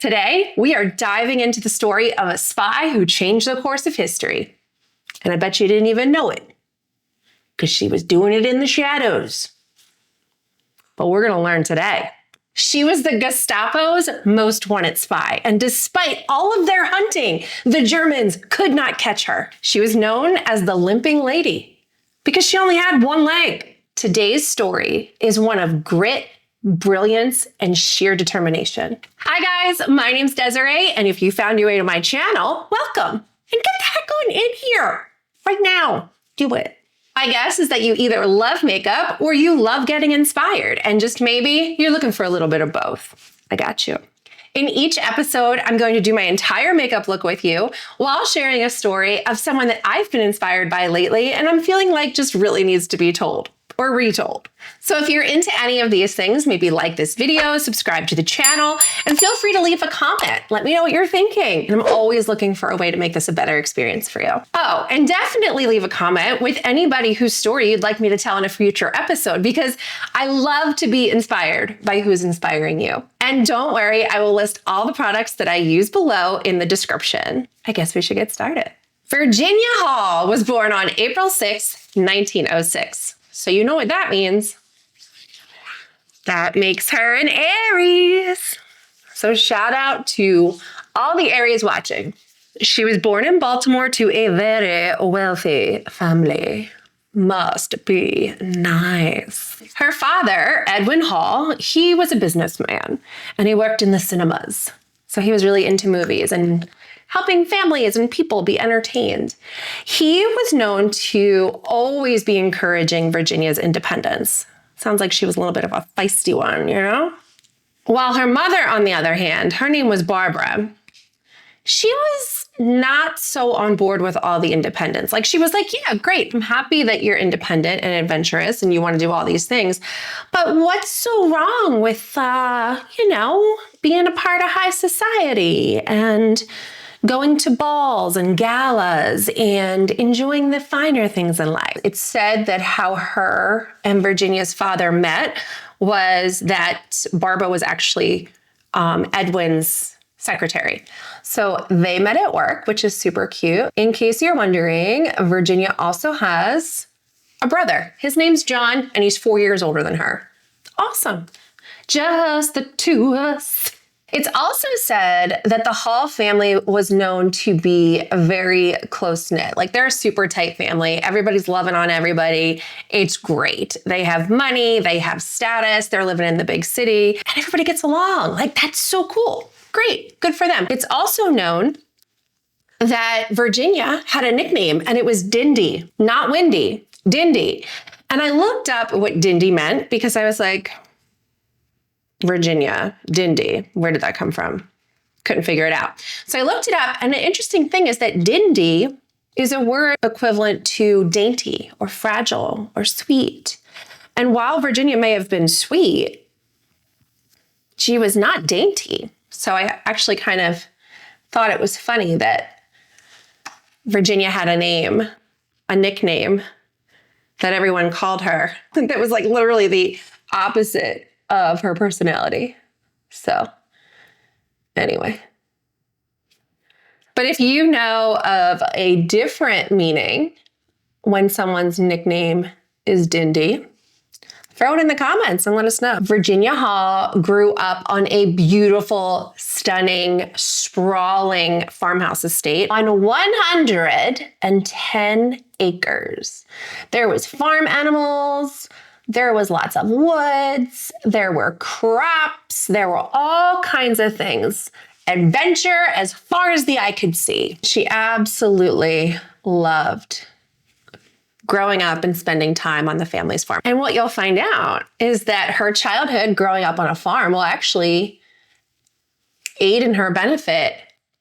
Today, we are diving into the story of a spy who changed the course of history. And I bet you didn't even know it, because she was doing it in the shadows. But we're going to learn today. She was the Gestapo's most wanted spy, and despite all of their hunting, the Germans could not catch her. She was known as the Limping Lady because she only had one leg. Today's story is one of grit, brilliance, and sheer determination. Hi guys, my name's Desiree, and if you found your way to my channel, welcome. And get the heck on in here right now. Do it. My guess is that you either love makeup or you love getting inspired, and just maybe you're looking for a little bit of both. I got you. In each episode, I'm going to do my entire makeup look with you while sharing a story of someone that I've been inspired by lately and I'm feeling like just really needs to be told or retold. So if you're into any of these things, maybe like this video, subscribe to the channel, and feel free to leave a comment. Let me know what you're thinking. And I'm always looking for a way to make this a better experience for you. Oh, and definitely leave a comment with anybody whose story you'd like me to tell in a future episode, because I love to be inspired by who's inspiring you. And don't worry, I will list all the products that I use below in the description. I guess we should get started. Virginia Hall was born on April 6, 1906. So you know what that means. That makes her an Aries. So shout out to all the Aries watching. She was born in Baltimore to a very wealthy family. Must be nice. Her father, Edwin Hall, he was a businessman and he worked in the cinemas. So he was really into movies and helping families and people be entertained. He was known to always be encouraging Virginia's independence. Sounds like she was a little bit of a feisty one, you know? While her mother, on the other hand, her name was Barbara, she was not so on board with all the independence. Like, she was like, yeah, great. I'm happy that you're independent and adventurous and you want to do all these things. But what's so wrong with, being a part of high society and going to balls and galas and enjoying the finer things in life? It's said that how her and Virginia's father met was that Barbara was actually Edwin's secretary. So they met at work, which is super cute. In case you're wondering, Virginia also has a brother. His name's John, and he's 4 years older than her. Awesome. Just the two of us. It's also said that the Hall family was known to be very close-knit. Like, they're a super tight family. Everybody's loving on everybody. It's great. They have money, they have status, they're living in the big city, and everybody gets along. Like, that's so cool. Great. Good for them. It's also known that Virginia had a nickname, and it was Dindy, not Windy, Dindy. And I looked up what Dindy meant because I was like, Virginia, Dindy, where did that come from? Couldn't figure it out. So I looked it up, and the interesting thing is that Dindy is a word equivalent to dainty or fragile or sweet. And while Virginia may have been sweet, she was not dainty. So I actually kind of thought it was funny that Virginia had a nickname that everyone called her that was like literally the opposite of her personality. So anyway. But if you know of a different meaning when someone's nickname is Dindy, throw it in the comments and let us know. Virginia Hall grew up on a beautiful, stunning, sprawling farmhouse estate on 110 acres. There was farm animals, there was lots of woods, there were crops, there were all kinds of things. Adventure as far as the eye could see. She absolutely loved growing up and spending time on the family's farm. And what you'll find out is that her childhood growing up on a farm will actually aid in her benefit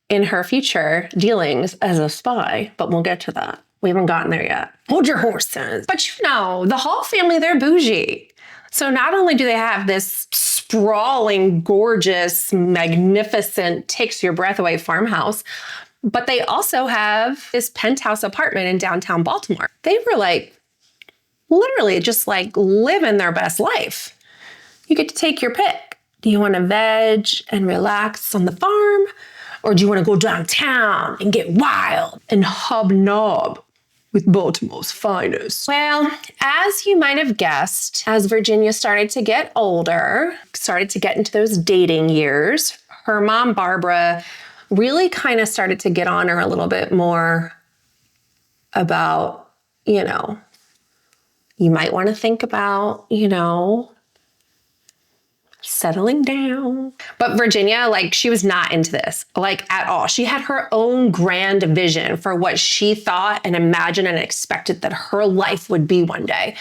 in her future dealings as a spy, but we'll get to that. We haven't gotten there yet. Hold your horses. But the Hall family, they're bougie. So not only do they have this sprawling, gorgeous, magnificent, takes your breath away farmhouse, but they also have this penthouse apartment in downtown Baltimore. They were literally just living their best life. You get to take your pick. Do you want to veg and relax on the farm? Or do you want to go downtown and get wild and hobnob with Baltimore's finest? Well, as you might have guessed, as Virginia started to get older, started to get into those dating years, her mom, Barbara, really kind of started to get on her a little bit more about, you might want to think about, settling down. But Virginia, she was not into this, at all. She had her own grand vision for what she thought and imagined and expected that her life would be one day.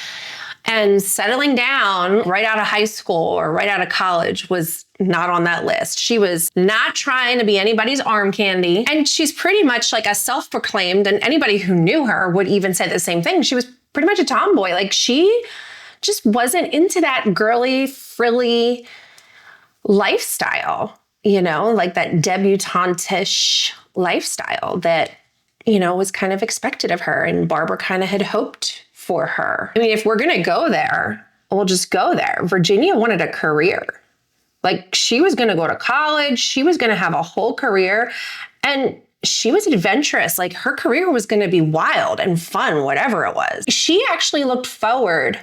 And settling down right out of high school or right out of college was not on that list. She was not trying to be anybody's arm candy. And she's pretty much a self-proclaimed, and anybody who knew her would even say the same thing. She was pretty much a tomboy. She just wasn't into that girly, frilly lifestyle, that debutante-ish lifestyle that, was kind of expected of her. And Barbara kind of had hoped for her. I mean, if we're going to go there, we'll just go there. Virginia wanted a career. She was going to go to college. She was going to have a whole career. And she was adventurous. Her career was going to be wild and fun, whatever it was. She actually looked forward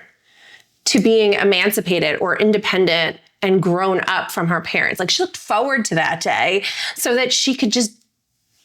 to being emancipated or independent and grown up from her parents. She looked forward to that day so that she could just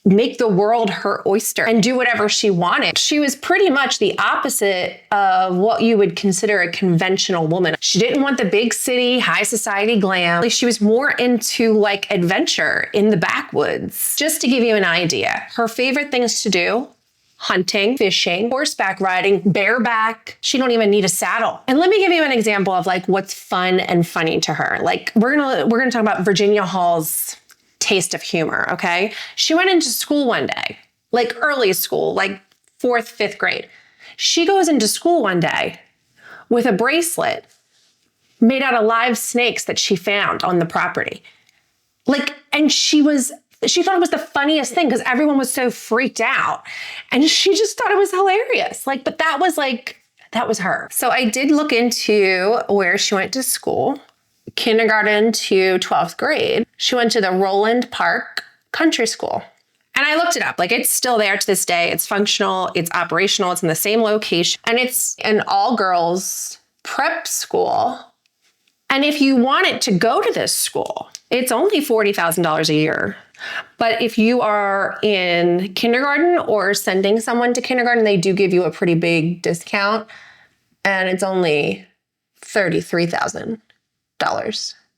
make the world her oyster and do whatever she wanted. She was pretty much the opposite of what you would consider a conventional woman. She didn't want the big city, high society glam. She was more into adventure in the backwoods. Just to give you an idea, her favorite things to do: hunting, fishing, horseback riding, bareback. She don't even need a saddle. And let me give you an example of what's fun and funny to her. We're gonna talk about Virginia Hall's taste of humor, okay? She went into school one day, early school, 4th, 5th grade. She goes into school one day with a bracelet made out of live snakes that she found on the property. And she thought it was the funniest thing because everyone was so freaked out. And she just thought it was hilarious. But that was her. So I did look into where she went to school. Kindergarten to 12th grade. She went to the Roland Park Country School. And I looked it up. It's still there to this day. It's functional. It's operational. It's in the same location. And it's an all-girls prep school. And if you wanted to go to this school, it's only $40,000 a year. But if you are in kindergarten or sending someone to kindergarten, they do give you a pretty big discount. And it's only $33,000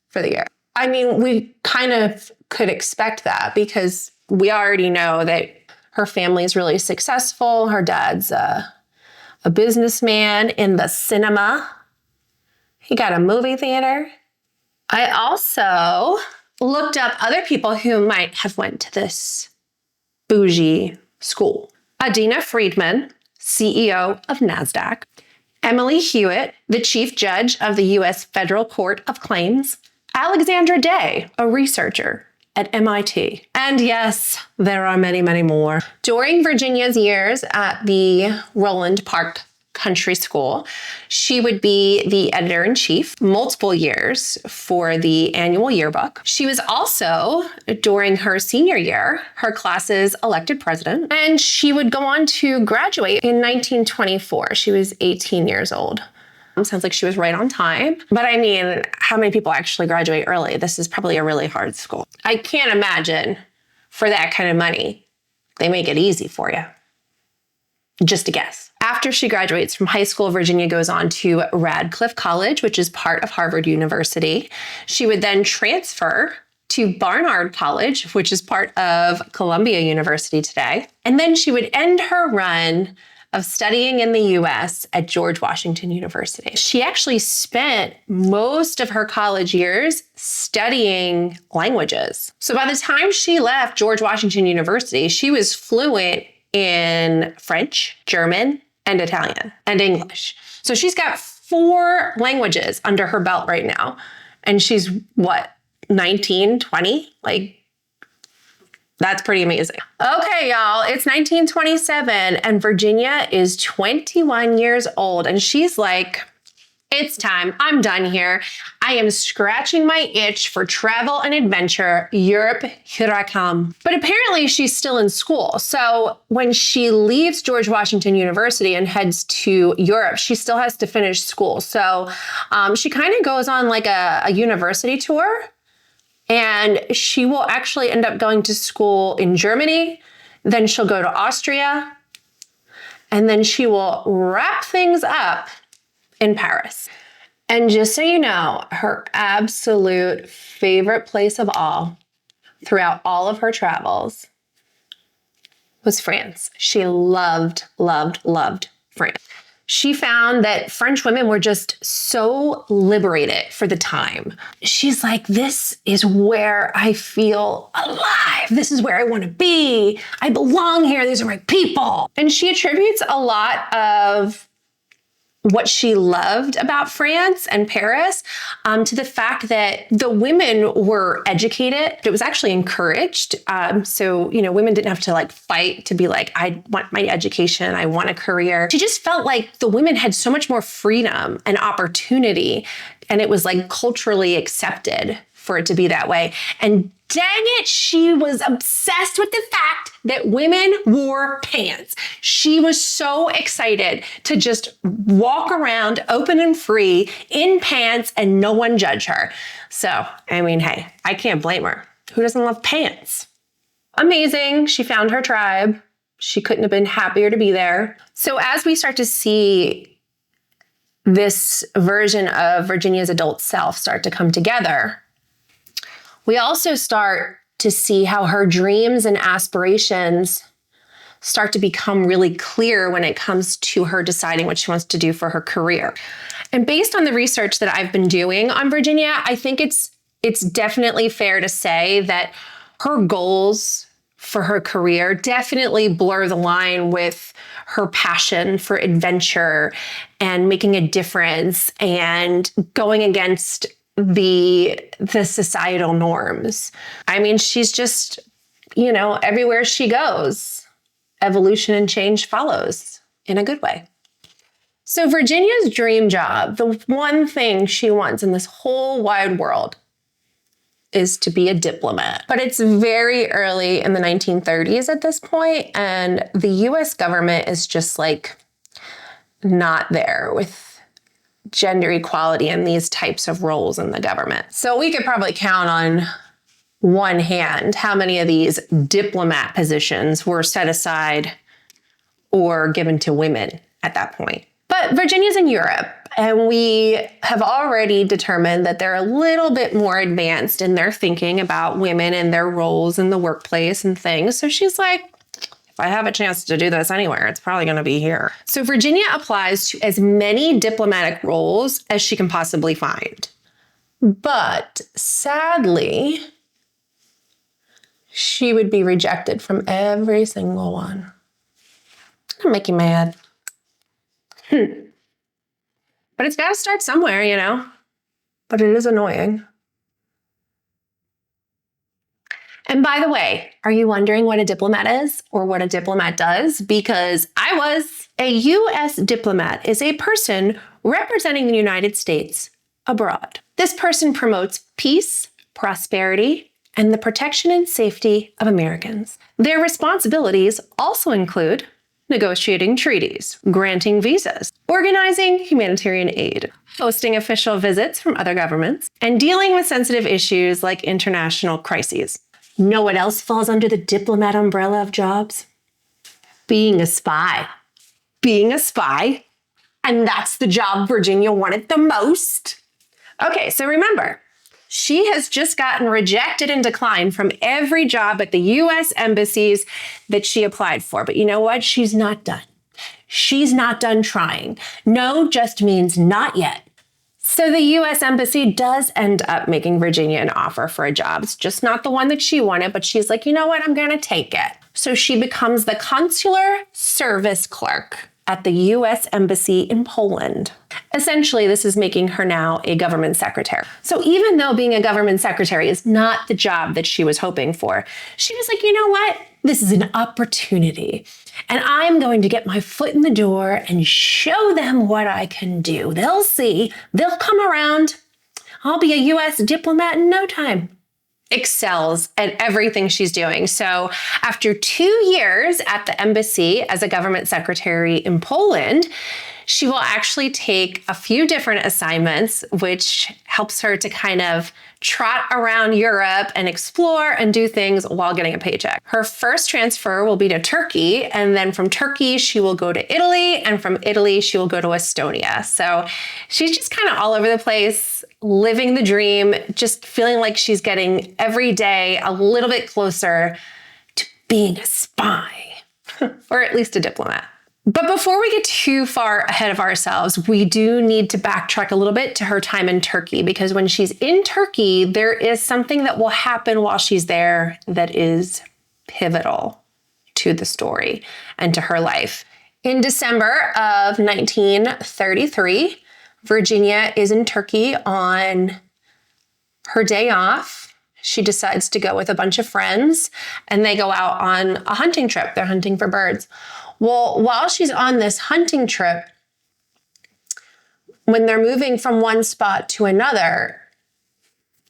for the year. I mean, we kind of could expect that because we already know that her family is really successful. Her dad's a businessman in the cinema. He got a movie theater. I also looked up other people who might have went to this bougie school. Adina Friedman, CEO of NASDAQ. Emily Hewitt, the chief judge of the U.S. Federal Court of Claims. Alexandra Day, a researcher at MIT. And yes, there are many, many more. During Virginia's years at the Roland Park Country School, she would be the editor-in-chief multiple years for the annual yearbook. She was also, during her senior year, her class's elected president, and she would go on to graduate in 1924. She was 18 years old. Sounds like she was right on time. But I mean, how many people actually graduate early? This is probably a really hard school. I can't imagine for that kind of money, they make it easy for you. Just a guess. After she graduates from high school, Virginia goes on to Radcliffe College, which is part of Harvard University. She would then transfer to Barnard College, which is part of Columbia University today. And then she would end her run of studying in the US at George Washington University. She actually spent most of her college years studying languages. So by the time she left George Washington University, she was fluent in French, German, and Italian, and English. So she's got 4 languages under her belt right now. And she's, 19, 20? That's pretty amazing. Okay, y'all, it's 1927, and Virginia is 21 years old, and she's It's time. I'm done here. I am scratching my itch for travel and adventure. Europe, here I come. But apparently she's still in school. So when she leaves George Washington University and heads to Europe, she still has to finish school. So she kind of goes on like a university tour, and she will actually end up going to school in Germany. Then she'll go to Austria, and then she will wrap things up in Paris. And just so you know, her absolute favorite place of all throughout all of her travels was France. She loved, loved, loved France. She found that French women were just so liberated for the time. She's like, this is where I feel alive. This is where I want to be. I belong here. These are my people. And she attributes a lot of what she loved about France and Paris to the fact that the women were educated. It was actually encouraged. So, women didn't have to like fight to be like, I want my education, I want a career. She just felt like the women had so much more freedom and opportunity, and it was like culturally accepted for it to be that way. And dang it, she was obsessed with the fact that women wore pants. She was so excited to just walk around open and free in pants and no one judge her. So, hey, I can't blame her. Who doesn't love pants? Amazing. She found her tribe. She couldn't have been happier to be there. So as we start to see this version of Virginia's adult self start to come together, we also start to see how her dreams and aspirations start to become really clear when it comes to her deciding what she wants to do for her career. And based on the research that I've been doing on Virginia, I think it's definitely fair to say that her goals for her career definitely blur the line with her passion for adventure and making a difference and going against the societal norms. She's just, everywhere she goes, evolution and change follows in a good way. So Virginia's dream job, the one thing she wants in this whole wide world, is to be a diplomat. But it's very early in the 1930s at this point, and the US government is just like not there with gender equality and these types of roles in the government. So we could probably count on one hand how many of these diplomat positions were set aside or given to women at that point. But Virginia's in Europe, and we have already determined that they're a little bit more advanced in their thinking about women and their roles in the workplace and things. So she's like, if I have a chance to do this anywhere, it's probably going to be here. So Virginia applies to as many diplomatic roles as she can possibly find. But sadly, she would be rejected from every single one. It'll make you mad. But it's got to start somewhere, But it is annoying. And by the way, are you wondering what a diplomat is or what a diplomat does? Because I was. A U.S. diplomat is a person representing the United States abroad. This person promotes peace, prosperity, and the protection and safety of Americans. Their responsibilities also include negotiating treaties, granting visas, organizing humanitarian aid, hosting official visits from other governments, and dealing with sensitive issues like international crises. Know what else falls under the diplomat umbrella of jobs? Being a spy. Being a spy. And that's the job Virginia wanted the most. Okay, so remember, she has just gotten rejected and declined from every job at the U.S. embassies that she applied for. But you know what? She's not done. She's not done trying. No just means not yet. So the U.S. Embassy does end up making Virginia an offer for a job. It's just not the one that she wanted, but she's like, you know what? I'm going to take it. So she becomes the consular service clerk at the US Embassy in Poland. Essentially, this is making her now a government secretary. So even though being a government secretary is not the job that she was hoping for, she was like, you know what? This is an opportunity. And I'm going to get my foot in the door and show them what I can do. They'll see. They'll come around. I'll be a US diplomat in no time. Excels at everything she's doing. So after 2 years at the embassy as a government secretary in Poland, she will actually take a few different assignments, which helps her to kind of trot around Europe and explore and do things while getting a paycheck. Her first transfer will be to Turkey, and then from Turkey, she will go to Italy, and from Italy, she will go to Estonia. So she's just kind of all over the place, living the dream, just feeling like she's getting every day a little bit closer to being a spy, or at least a diplomat. But before we get too far ahead of ourselves, we do need to backtrack a little bit to her time in Turkey, because when she's in Turkey, there is something that will happen while she's there that is pivotal to the story and to her life. In December of 1933, Virginia is in Turkey on her day off. She decides to go with a bunch of friends, and they go out on a hunting trip. They're hunting for birds. Well, while she's on this hunting trip, when they're moving from one spot to another,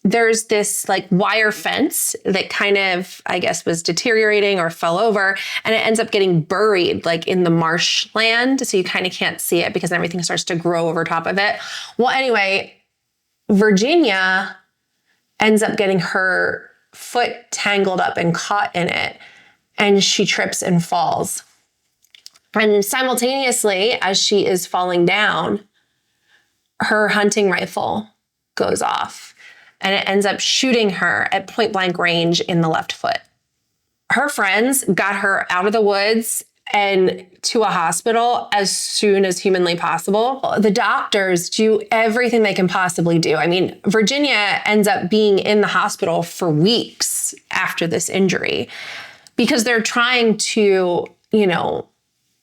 there's this like wire fence that kind of, I guess, was deteriorating or fell over, and it ends up getting buried like in the marshland. So you kind of can't see it because everything starts to grow over top of it. Well, anyway, Virginia ends up getting her foot tangled up and caught in it, and she trips and falls. And simultaneously, as she is falling down, her hunting rifle goes off, and it ends up shooting her at point blank range in the left foot. Her friends got her out of the woods and to a hospital as soon as humanly possible. The doctors do everything they can possibly do. I mean, Virginia ends up being in the hospital for weeks after this injury because they're trying to,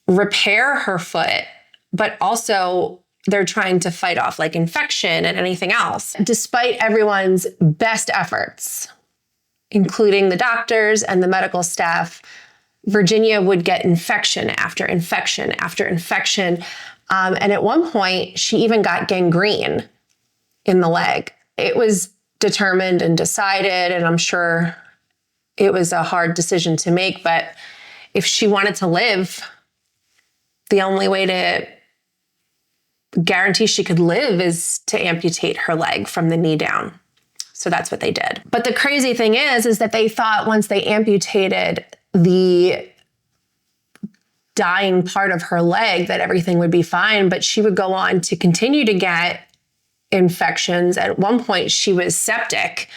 repair her foot, but also they're trying to fight off like infection and anything else. Despite everyone's best efforts, including the doctors and the medical staff, Virginia would get infection after infection after infection. And at one point, she even got gangrene in the leg. It was determined and decided, and I'm sure it was a hard decision to make, but if she wanted to live, the only way to guarantee she could live is to amputate her leg from the knee down. So that's what they did. But the crazy thing is that they thought once they amputated the dying part of her leg that everything would be fine, but she would go on to continue to get infections. At one point, she was septic,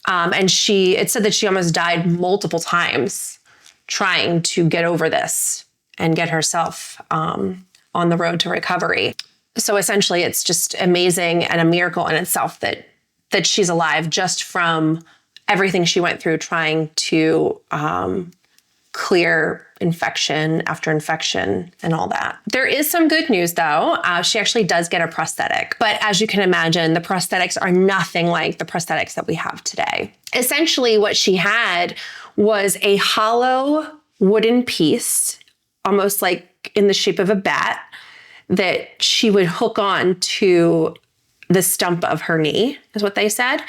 and it said that she almost died multiple times trying to get over this and get herself on the road to recovery. So essentially, it's just amazing and a miracle in itself that she's alive just from everything she went through trying to clear infection after infection and all that. There is some good news, though. She actually does get a prosthetic. But as you can imagine, the prosthetics are nothing like the prosthetics that we have today. Essentially, what she had was a hollow wooden piece, almost like in the shape of a bat, that she would hook on to the stump of her knee, is what they said.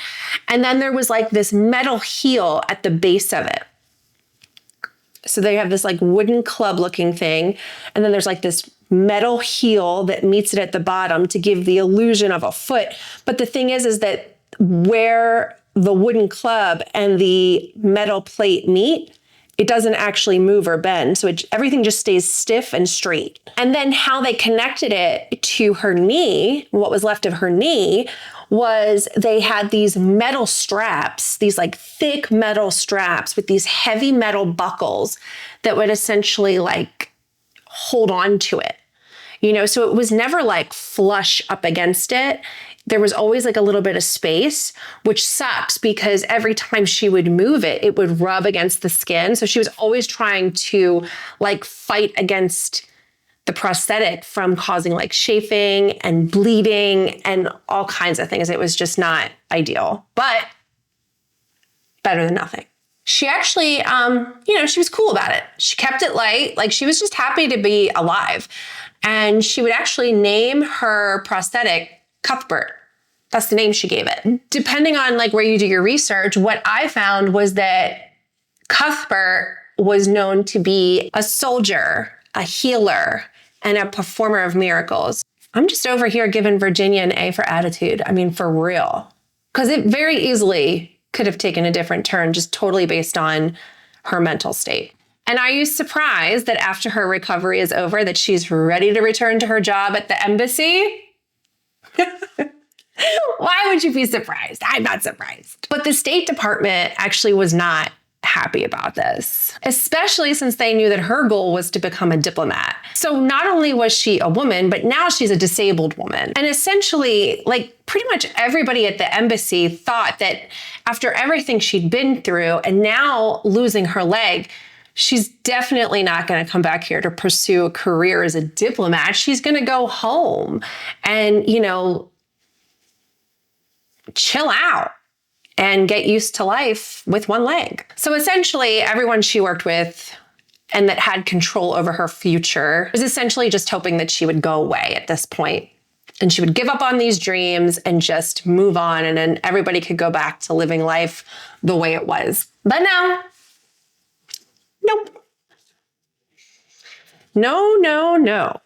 And then there was like this metal heel at the base of it. So they have this like wooden club looking thing. And then there's like this metal heel that meets it at the bottom to give the illusion of a foot. But the thing is that where the wooden club and the metal plate meet, it doesn't actually move or bend. So everything just stays stiff and straight. And then how they connected it to her knee, what was left of her knee, was they had these metal straps, these like thick metal straps with these heavy metal buckles that would essentially like hold on to it. So it was never like flush up against it. There was always like a little bit of space, which sucks because every time she would move it, it would rub against the skin. So she was always trying to like fight against the prosthetic from causing like chafing and bleeding and all kinds of things. It was just not ideal, but better than nothing. She actually, she was cool about it. She kept it light. Like she was just happy to be alive. And she would actually name her prosthetic Cuthbert. That's the name she gave it. Depending on like where you do your research, what I found was that Cuthbert was known to be a soldier, a healer, and a performer of miracles. I'm just over here giving Virginia an A for attitude. I mean, for real. Because it very easily could have taken a different turn just totally based on her mental state. And are you surprised that after her recovery is over that she's ready to return to her job at the embassy? Why would you be surprised? I'm not surprised. But the State Department actually was not happy about this, especially since they knew that her goal was to become a diplomat. So not only was she a woman, but now she's a disabled woman. And essentially, like pretty much everybody at the embassy thought that after everything she'd been through and now losing her leg, she's definitely not going to come back here to pursue a career as a diplomat. She's going to go home and, chill out and get used to life with one leg. So essentially, everyone she worked with and that had control over her future was essentially just hoping that she would go away at this point. And she would give up on these dreams and just move on. And then everybody could go back to living life the way it was. But no. Nope. No.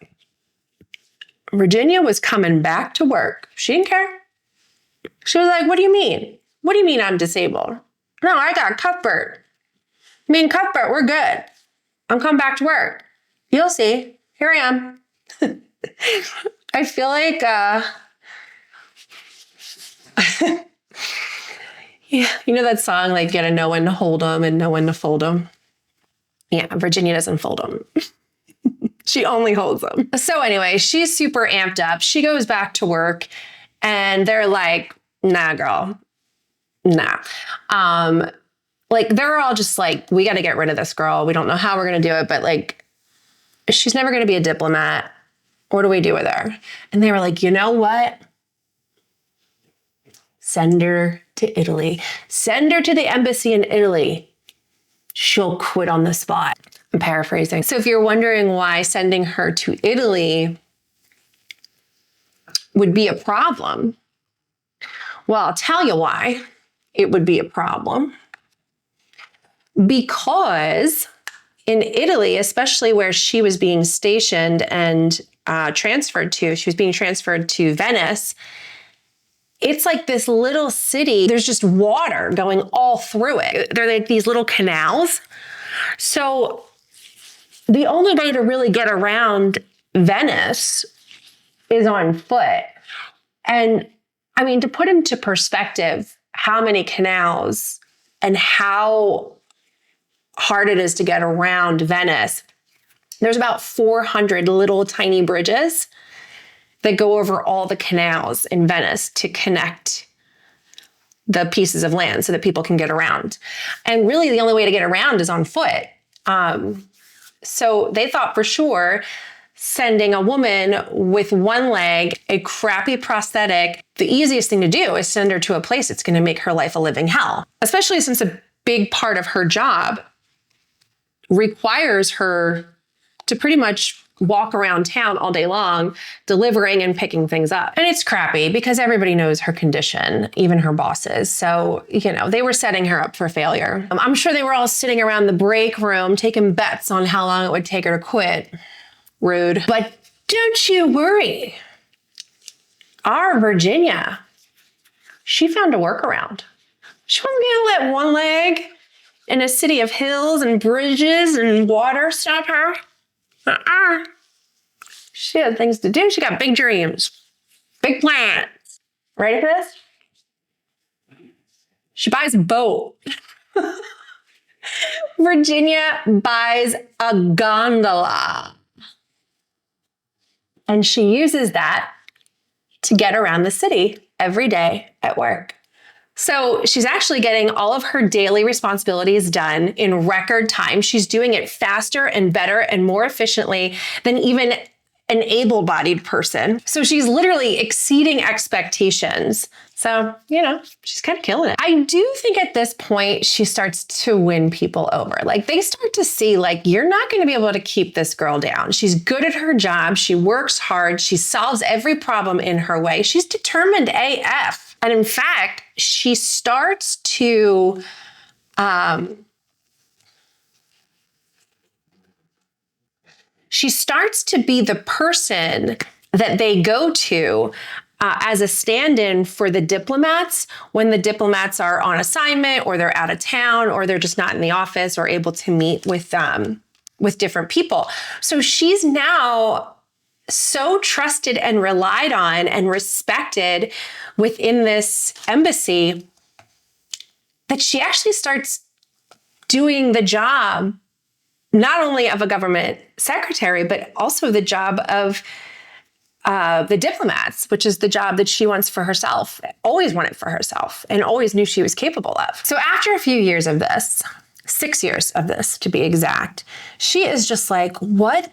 Virginia was coming back to work. She didn't care. She was like, what do you mean? What do you mean I'm disabled? No, I got Cuthbert. Me and Cuthbert, we're good. I'm coming back to work. You'll see. Here I am. I feel like, yeah, you know that song, like, you gotta know when to hold them and know when to fold them? Yeah, Virginia doesn't fold them. She only holds them. So anyway, she's super amped up. She goes back to work and they're like, nah, girl. Nah. They're all just like, we got to get rid of this girl. We don't know how we're going to do it, but like, she's never going to be a diplomat. What do we do with her? And they were like, you know what? Send her to Italy. Send her to the embassy in Italy. She'll quit on the spot. I'm paraphrasing. So if you're wondering why sending her to Italy would be a problem, well, I'll tell you why it would be a problem. Because in Italy, especially where she was being stationed and transferred to, she was being transferred to Venice. It's like this little city. There's just water going all through it. They're like these little canals. So the only way to really get around Venice is on foot. And I mean, to put into perspective how many canals and how hard it is to get around Venice, there's about 400 little tiny bridges that go over all the canals in Venice to connect the pieces of land so that people can get around. And really the only way to get around is on foot. So they thought for sure sending a woman with one leg, a crappy prosthetic, the easiest thing to do is send her to a place that's going to make her life a living hell, especially since a big part of her job requires her to pretty much walk around town all day long, delivering and picking things up. And it's crappy because everybody knows her condition, even her bosses. So, they were setting her up for failure. I'm sure they were all sitting around the break room taking bets on how long it would take her to quit. Rude. But don't you worry. Our Virginia, she found a workaround. She wasn't going to let one leg in a city of hills and bridges and water stop her. She had things to do. She got big dreams, big plans. Ready for this? She buys a boat. Virginia buys a gondola. And she uses that to get around the city every day at work. So she's actually getting all of her daily responsibilities done in record time. She's doing it faster and better and more efficiently than even an able-bodied person. So she's literally exceeding expectations. So, she's kind of killing it. I do think at this point, she starts to win people over. Like, they start to see, like, you're not going to be able to keep this girl down. She's good at her job. She works hard. She solves every problem in her way. She's determined AF. And in fact, she starts to, be the person that they go to as a stand-in for the diplomats when the diplomats are on assignment or they're out of town or they're just not in the office or able to meet with different people. So she's now so trusted and relied on and respected within this embassy that she actually starts doing the job not only of a government secretary, but also the job of the diplomats, which is the job that she wants for herself, always wanted for herself, and always knew she was capable of. So after a few years of this, 6 years of this to be exact, she is just like, what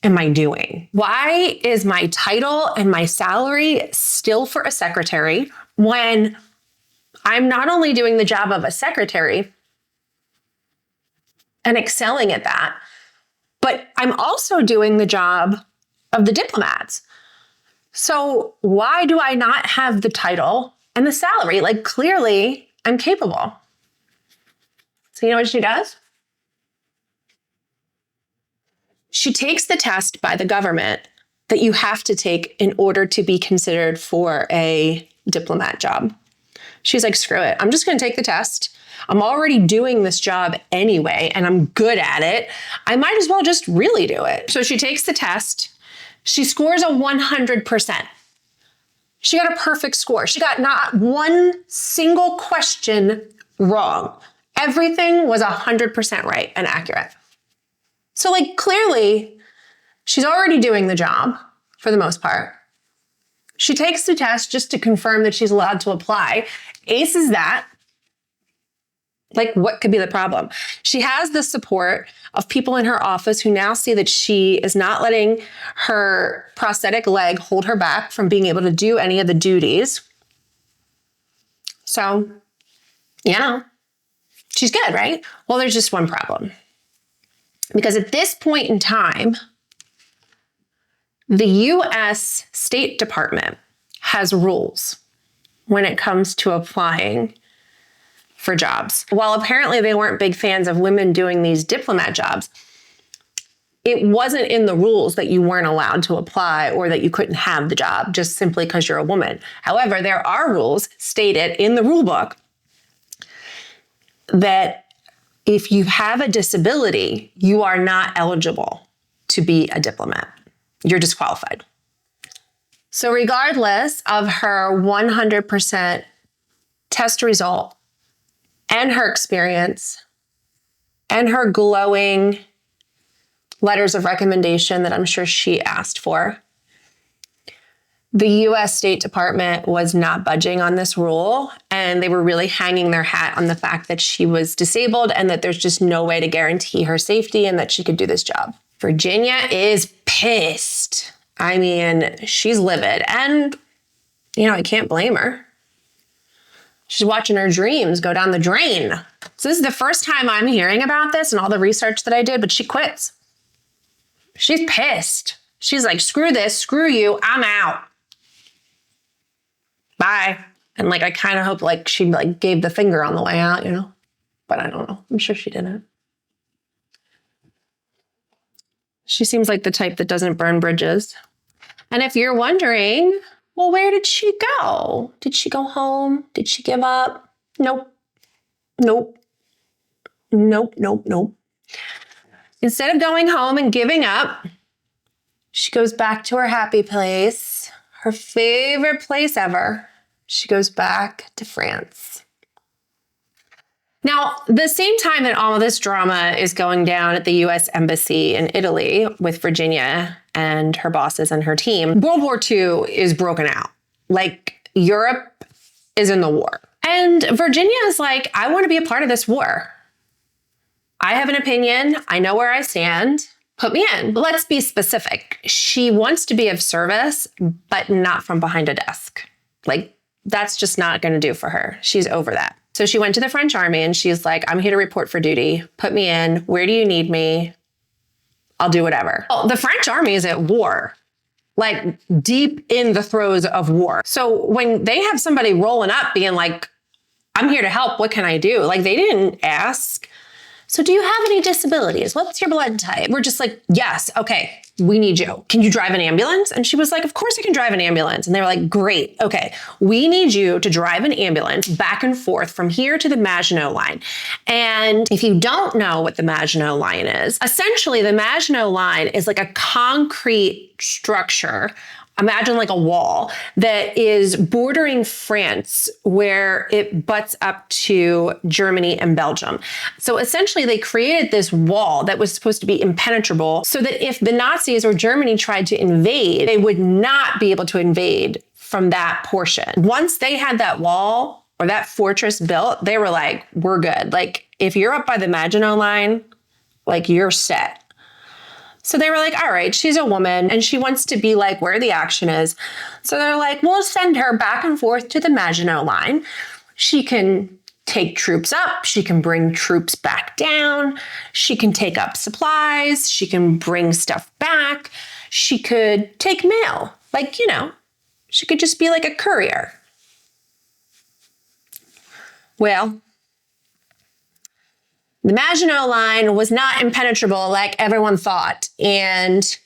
am I doing? Why is my title and my salary still for a secretary when I'm not only doing the job of a secretary and excelling at that, but I'm also doing the job of the diplomats? So why do I not have the title and the salary? Like, clearly I'm capable. So you know what she does? She takes the test by the government that you have to take in order to be considered for a diplomat job. She's like, screw it. I'm just going to take the test. I'm already doing this job anyway, and I'm good at it. I might as well just really do it. So she takes the test. She scores a 100%. She got a perfect score. She got not one single question wrong. Everything was 100% right and accurate. So, like, clearly, she's already doing the job for the most part. She takes the test just to confirm that she's allowed to apply, aces that. Like, what could be the problem? She has the support of people in her office who now see that she is not letting her prosthetic leg hold her back from being able to do any of the duties. So, she's good, right? Well, there's just one problem. Because at this point in time, the U.S. State Department has rules when it comes to applying for jobs. While apparently they weren't big fans of women doing these diplomat jobs, it wasn't in the rules that you weren't allowed to apply or that you couldn't have the job just simply because you're a woman. However, there are rules stated in the rule book that if you have a disability, you are not eligible to be a diplomat. You're disqualified. So regardless of her 100% test result, and her experience, and her glowing letters of recommendation that I'm sure she asked for, the U.S. State Department was not budging on this rule, and they were really hanging their hat on the fact that she was disabled and that there's just no way to guarantee her safety and that she could do this job. Virginia is pissed. I mean, she's livid, and, I can't blame her. She's watching her dreams go down the drain. So this is the first time I'm hearing about this and all the research that I did, but she quits. She's pissed. She's like, screw this, screw you, I'm out. Bye. And I kind of hope she gave the finger on the way out, but I don't know. I'm sure she didn't. She seems like the type that doesn't burn bridges. And if you're wondering, well, where did she go? Did she go home? Did she give up? Nope. Instead of going home and giving up, she goes back to her happy place, her favorite place ever. She goes back to France. Now, the same time that all of this drama is going down at the U.S. Embassy in Italy with Virginia and her bosses and her team, World War II is broken out. Europe is in the war. And Virginia is like, I want to be a part of this war. I have an opinion. I know where I stand. put me in. But let's be specific. She wants to be of service, but not from behind a desk. Like, that's just not going to do for her. She's over that. So she went to the French army and she's like, I'm here to report for duty. Put me in. Where do you need me? I'll do whatever. Well, the French army is at war, like deep in the throes of war. So when they have somebody rolling up being like, I'm here to help, what can I do? Like, they didn't ask, so do you have any disabilities? What's your blood type? We're just like, yes, okay, we need you. Can you drive an ambulance? And she was like, of course I can drive an ambulance. And they were like, great, okay, we need you to drive an ambulance back and forth from here to the Maginot Line. And if you don't know what the Maginot Line is, essentially the Maginot Line is like a concrete structure. Imagine like a wall that is bordering France where it butts up to Germany and Belgium. So essentially they created this wall that was supposed to be impenetrable so that if the Nazis or Germany tried to invade, they would not be able to invade from that portion. Once they had that wall or that fortress built, they were like, we're good. Like, if you're up by the Maginot Line, like, you're set. So they were like, all right, she's a woman and she wants to be like where the action is. So they're like, we'll send her back and forth to the Maginot Line. She can take troops up. She can bring troops back down. She can take up supplies. She can bring stuff back. She could take mail. Like, you know, she could just be like a courier. Well, the Maginot Line was not impenetrable like everyone thought. And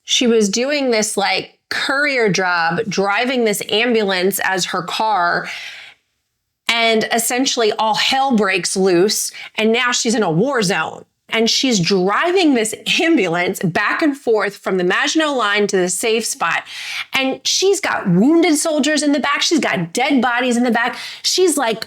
she was doing this like courier job, driving this ambulance as her car. And essentially all hell breaks loose. And now she's in a war zone. And she's driving this ambulance back and forth from the Maginot Line to the safe spot. And she's got wounded soldiers in the back. She's got dead bodies in the back. She's like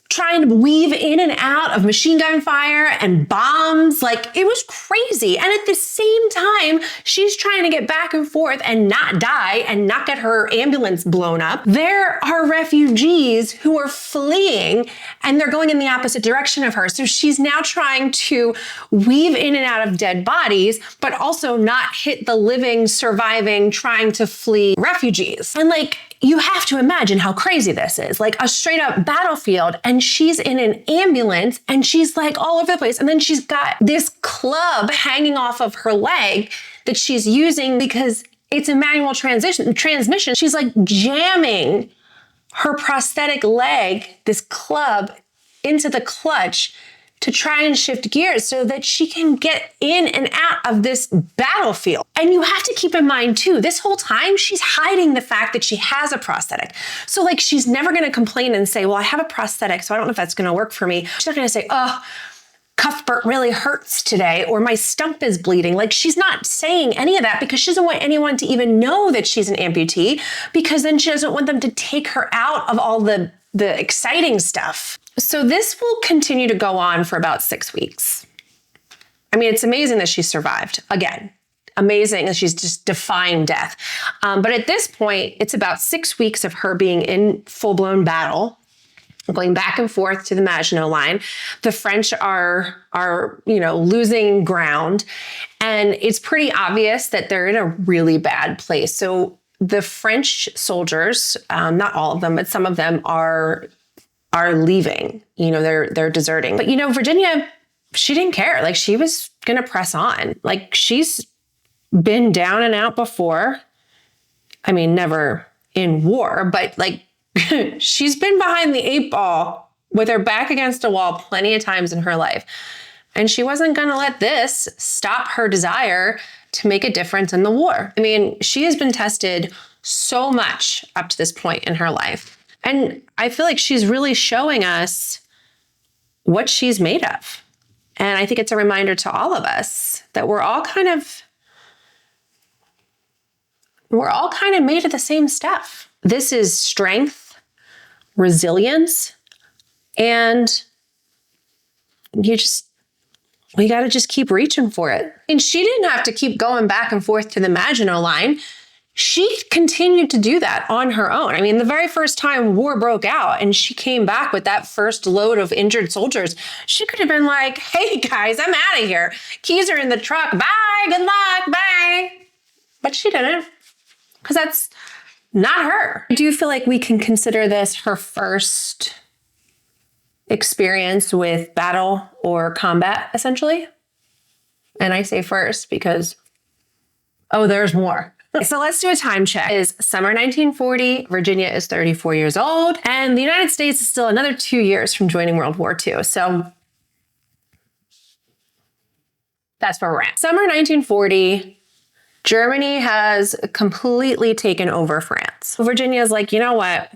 trying to weave in and out of machine gun fire and bombs. Like, it was crazy. And at the same time, she's trying to get back and forth and not die and not get her ambulance blown up. There are refugees who are fleeing and they're going in the opposite direction of her. So she's now trying to weave in and out of dead bodies, but also not hit the living, surviving, trying to flee refugees. And like, you have to imagine how crazy this is, like a straight up battlefield, and she's in an ambulance and she's like all over the place. And then she's got this club hanging off of her leg that she's using because it's a manual transmission. She's like jamming her prosthetic leg, this club, into the clutch to try and shift gears so that she can get in and out of this battlefield. And you have to keep in mind too, this whole time she's hiding the fact that she has a prosthetic. So like, she's never gonna complain and say, well, I have a prosthetic, so I don't know if that's gonna work for me. She's not gonna say, oh, Cuthbert really hurts today, or my stump is bleeding. Like, she's not saying any of that because she doesn't want anyone to even know that she's an amputee, because then she doesn't want them to take her out of all the exciting stuff. So this will continue to go on for about 6 weeks. I mean, it's amazing that she survived. Again, amazing that she's just defying death. But at this point, it's about 6 weeks of her being in full-blown battle, going back and forth to the Maginot Line. The French are losing ground. And it's pretty obvious that they're in a really bad place. So the French soldiers, not all of them, but some of them are leaving, they're deserting. But, Virginia, she didn't care. Like, she was going to press on. Like, she's been down and out before. I mean, never in war, but like, she's been behind the 8 ball with her back against a wall plenty of times in her life. And she wasn't going to let this stop her desire to make a difference in the war. I mean, she has been tested so much up to this point in her life. And I feel like she's really showing us what she's made of. And I think it's a reminder to all of us that we're all kind of made of the same stuff. This is strength, resilience, and we got to just keep reaching for it. And she didn't have to keep going back and forth to the Maginot Line. she continued to do that on her own. I mean, the very first time war broke out and she came back with that first load of injured soldiers, she could have been like, hey guys, I'm out of here. Keys are in the truck. Bye, good luck, bye. But she didn't, because that's not her. I do feel like we can consider this her first experience with battle or combat, essentially. And I say first because, oh, there's more. So let's do a time check. It is summer 1940. Virginia is 34 years old. And the United States is still another 2 years from joining World War II. So that's where we're at. Summer 1940, Germany has completely taken over France. Virginia is like, you know what?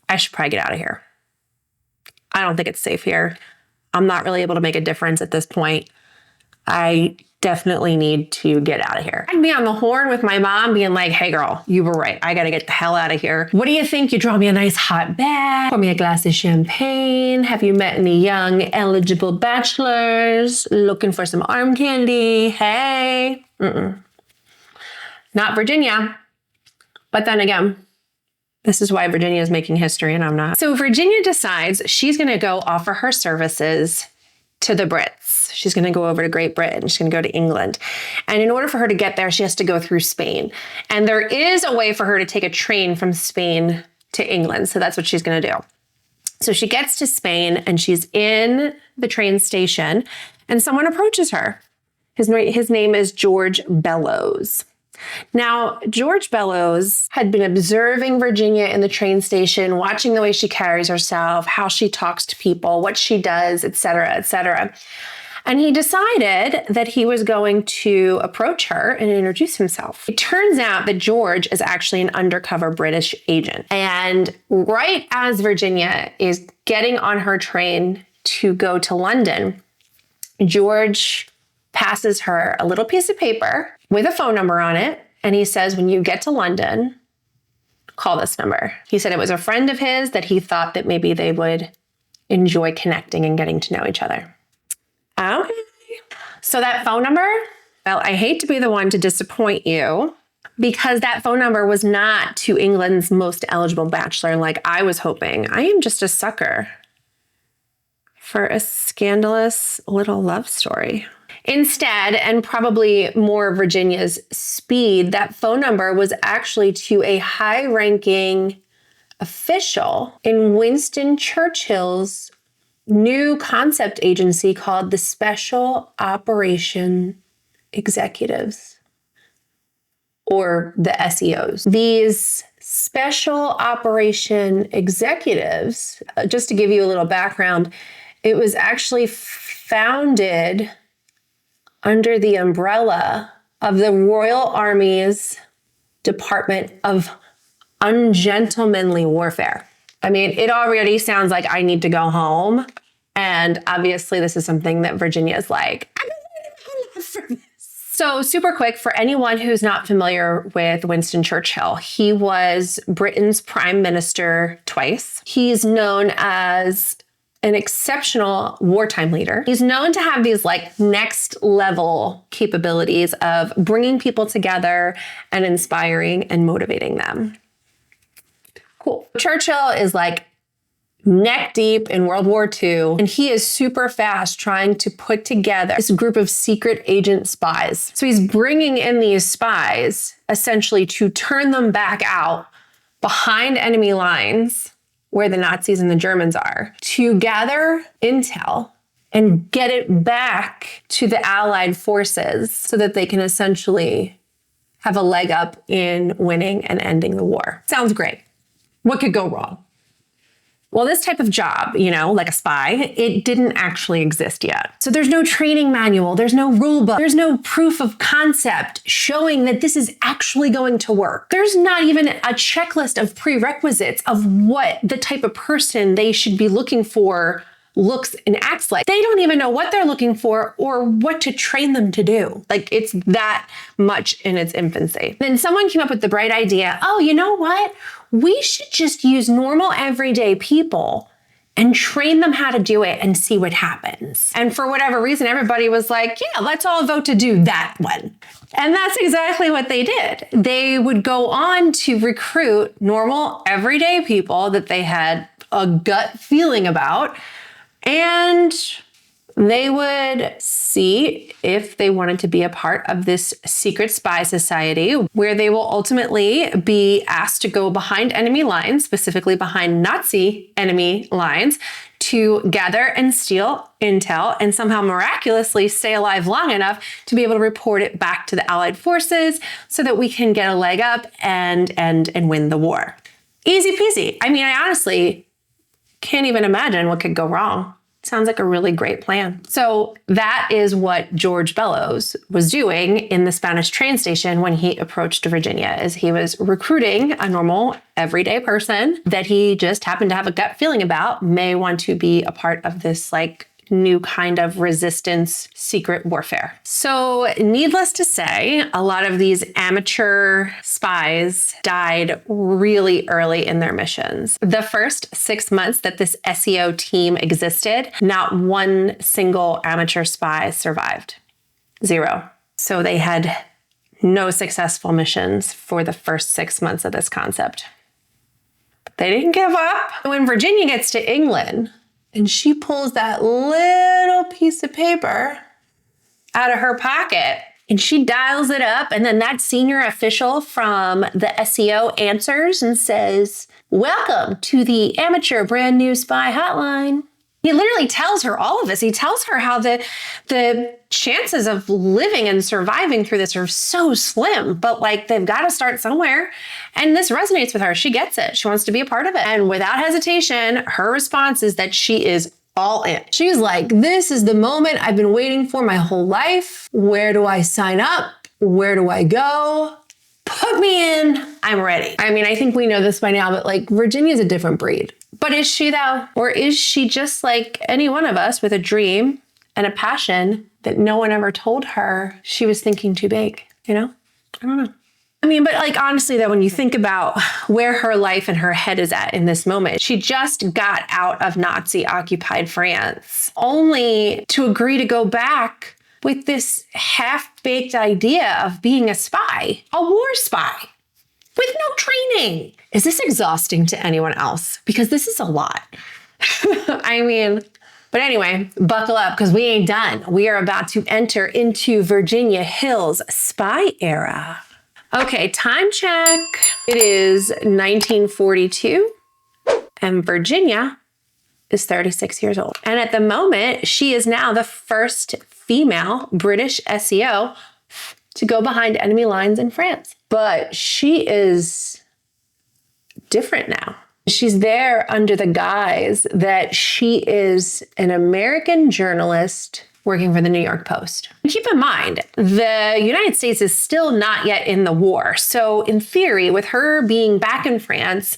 I should probably get out of here. I don't think it's safe here. I'm not really able to make a difference at this point. I definitely need to get out of here. I'd be on the horn with my mom being like, hey girl, you were right. I gotta get the hell out of here. What do you think? You draw me a nice hot bath, pour me a glass of champagne. Have you met any young eligible bachelors looking for some arm candy? Hey. Not Virginia. But then again, this is why Virginia is making history and I'm not. So Virginia decides she's gonna go offer her services to the Brits. She's going to go over to Great Britain. She's going to go to England. And in order for her to get there, she has to go through Spain. And there is a way for her to take a train from Spain to England. So that's what she's going to do. So she gets to Spain and she's in the train station and someone approaches her. His name is George Bellows. Now, George Bellows had been observing Virginia in the train station, watching the way she carries herself, how she talks to people, what she does, et cetera, et cetera. And he decided that he was going to approach her and introduce himself. It turns out that George is actually an undercover British agent. And right as Virginia is getting on her train to go to London, George passes her a little piece of paper with a phone number on it. And he says, when you get to London, call this number. He said it was a friend of his that he thought that maybe they would enjoy connecting and getting to know each other. Okay. So that phone number, well, I hate to be the one to disappoint you because that phone number was not to England's most eligible bachelor like I was hoping. I am just a sucker for a scandalous little love story. Instead, and probably more Virginia's speed, that phone number was actually to a high-ranking official in Winston Churchill's new concept agency called the Special Operation Executives, or the SEOs. These Special Operation Executives, just to give you a little background, it was actually founded under the umbrella of the Royal Army's Department of Ungentlemanly Warfare. I mean, it already sounds like I need to go home. And obviously this is something that Virginia is like, I've been waiting for this. So super quick, for anyone who's not familiar with Winston Churchill, he was Britain's prime minister twice. He's known as an exceptional wartime leader. He's known to have these like next level capabilities of bringing people together and inspiring and motivating them. Cool. Churchill is like neck deep in World War II, and he is super fast trying to put together this group of secret agent spies. So he's bringing in these spies essentially to turn them back out behind enemy lines where the Nazis and the Germans are, to gather intel and get it back to the Allied forces so that they can essentially have a leg up in winning and ending the war. Sounds great. What could go wrong? Well, this type of job, like a spy, it didn't actually exist yet. So there's no training manual, there's no rule book, there's no proof of concept showing that this is actually going to work. There's not even a checklist of prerequisites of what the type of person they should be looking for looks and acts like. They don't even know what they're looking for or what to train them to do. Like, it's that much in its infancy. Then someone came up with the bright idea, oh, you know what? We should just use normal everyday people and train them how to do it and see what happens. And for whatever reason, everybody was like, yeah, let's all vote to do that one. And that's exactly what they did. They would go on to recruit normal, everyday people that they had a gut feeling about, and they would see if they wanted to be a part of this secret spy society where they will ultimately be asked to go behind enemy lines, specifically behind Nazi enemy lines, to gather and steal intel and somehow miraculously stay alive long enough to be able to report it back to the Allied forces so that we can get a leg up and win the war. Easy peasy. I mean, I honestly can't even imagine what could go wrong. Sounds like a really great plan. So that is what George Bellows was doing in the Spanish train station when he approached Virginia, is he was recruiting a normal, everyday person that he just happened to have a gut feeling about may want to be a part of this like new kind of resistance secret warfare. So needless to say, a lot of these amateur spies died really early in their missions. The first 6 months that this SEO team existed, not one single amateur spy survived. 0. So they had no successful missions for the first 6 months of this concept. But they didn't give up. When Virginia gets to England, and she pulls that little piece of paper out of her pocket and she dials it up. And then that senior official from the SEO answers and says, "Welcome to the amateur brand new spy hotline." He literally tells her all of this. He tells her how the chances of living and surviving through this are so slim, but like they've got to start somewhere. And this resonates with her. She gets it. She wants to be a part of it. And without hesitation, her response is that she is all in. She's like, this is the moment I've been waiting for my whole life. Where do I sign up? Where do I go? Put me in. I'm ready. I mean, I think we know this by now, but like Virginia's a different breed. But is she though? Or is she just like any one of us with a dream and a passion that no one ever told her she was thinking too big? You know? I don't know. I mean, but like honestly though, when you think about where her life and her head is at in this moment, she just got out of Nazi occupied France only to agree to go back with this half-baked idea of being a spy, a war spy, with no training. Is this exhausting to anyone else? Because this is a lot. I mean, but anyway, buckle up because we ain't done. We are about to enter into Virginia Hill's spy era. Okay, time check. It is 1942 and Virginia is 36 years old. And at the moment, she is now the first female British SEO to go behind enemy lines in France. But she is different now. She's there under the guise that she is an American journalist working for the New York Post. Keep in mind, the United States is still not yet in the war. So in theory, with her being back in France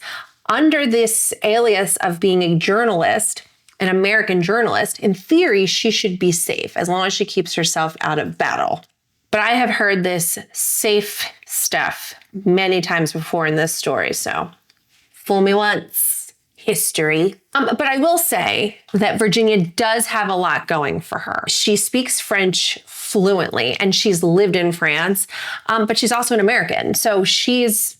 under this alias of being a journalist, an American journalist, in theory, she should be safe as long as she keeps herself out of battle. But I have heard this safe stuff many times before in this story, so fool me once, history. But I will say that Virginia does have a lot going for her. She speaks French fluently and she's lived in France, but she's also an American. So she's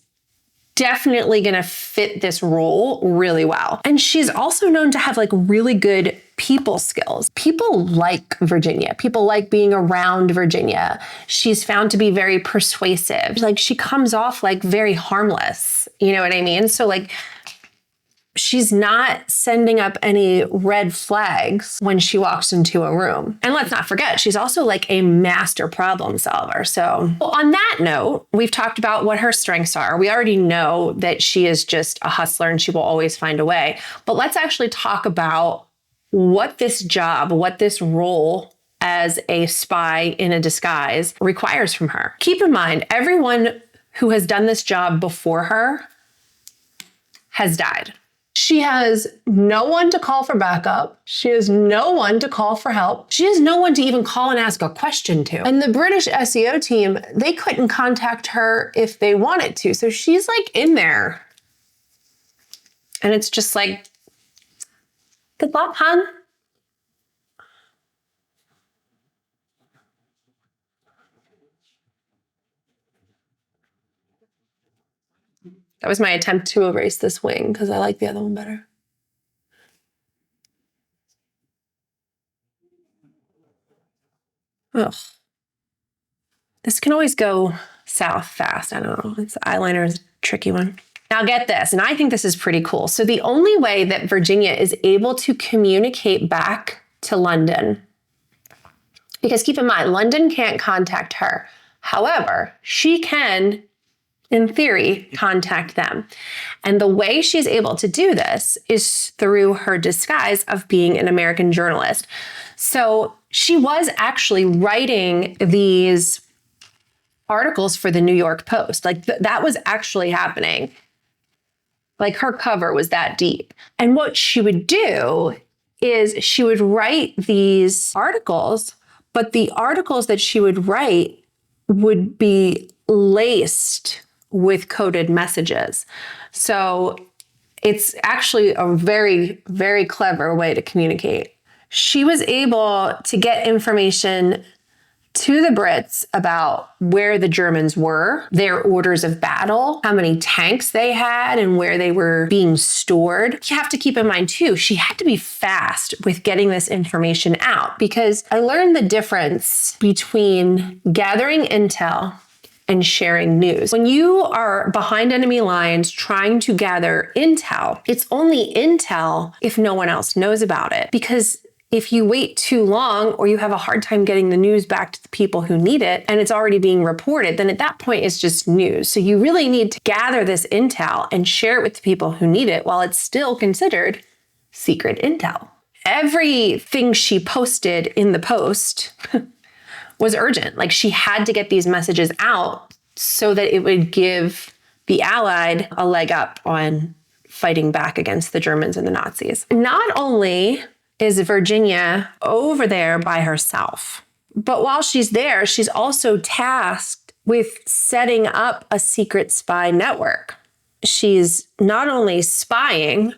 definitely gonna fit this role really well. And she's also known to have like really good people skills. People like Virginia. People like being around Virginia. She's found to be very persuasive. Like she comes off like very harmless. You know what I mean? So like she's not sending up any red flags when she walks into a room. And let's not forget, she's also like a master problem solver. So on that note, we've talked about what her strengths are. We already know that she is just a hustler and she will always find a way. But let's actually talk about what this job, what this role as a spy in a disguise requires from her. Keep in mind, everyone who has done this job before her has died. She has no one to call for backup. She has no one to call for help. She has no one to even call and ask a question to. And the British SEO team, they couldn't contact her if they wanted to. So she's like in there. And it's just like, Good luck, hon. That was my attempt to erase this wing because I like the other one better. Ugh. This can always go south fast. I don't know. This eyeliner is a tricky one. Now get this, and I think this is pretty cool. So the only way that Virginia is able to communicate back to London, because keep in mind, London can't contact her. However, she can, in theory, contact them. And the way she's able to do this is through her disguise of being an American journalist. So she was actually writing these articles for the New York Post. Like that was actually happening. Like her cover was that deep. And what she would do is she would write these articles, but the articles that she would write would be laced with coded messages. So it's actually a very, very clever way to communicate. She was able to get information to the Brits about where the Germans were, their orders of battle, how many tanks they had, and where they were being stored. You have to keep in mind too, she had to be fast with getting this information out, because I learned the difference between gathering intel and sharing news. When you are behind enemy lines trying to gather intel, it's only intel if no one else knows about it. Because if you wait too long or you have a hard time getting the news back to the people who need it and it's already being reported, then at that point it's just news. So you really need to gather this intel and share it with the people who need it while it's still considered secret intel. Everything she posted in the Post was urgent. Like she had to get these messages out so that it would give the Allied a leg up on fighting back against the Germans and the Nazis. Not only is Virginia over there by herself, but while she's there, she's also tasked with setting up a secret spy network. She's not only spying,